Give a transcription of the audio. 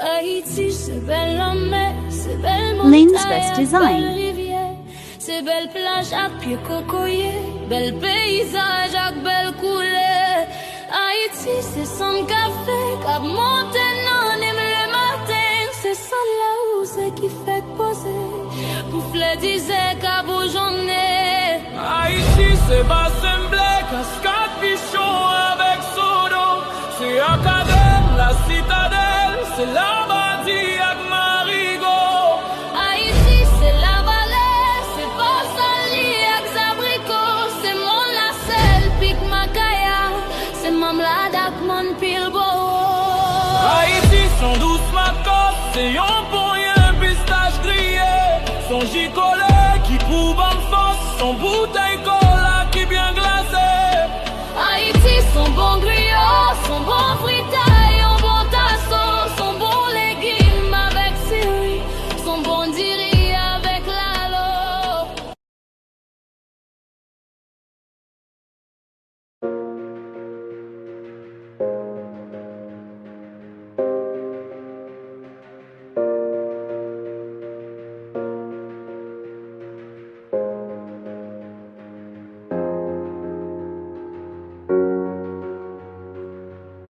Haïti, c'est belle la mer, c'est belle Lynn's montagne, Best Design. belle rivière, c'est belle plage à pied cocoyer, belle paysage à belle couleur. Haïti, c'est son café, cap montagne, on aime le matin, c'est ça là où c'est qui fait poser, pour fleur disait qu'à beau journée. Haïti, c'est bassin blé, cascade pichon avec sodo, c'est Acadème, la citadelle, c'est la Badi avec Marigot. Haïti, c'est la vallée, c'est pas Sali avec Zabrico, c'est mon lacelle, pic Macaya, c'est Mamlade avec mon pilbo. Haïti, son douce macotte, c'est yon pour rien pistache grillé, son gicolet qui prouve en force, son bouteille cola qui bien glacé. Haïti, son bon griot, son bon fritaille, un bon tasseau, son bon légume avec Siri, son bon dieu.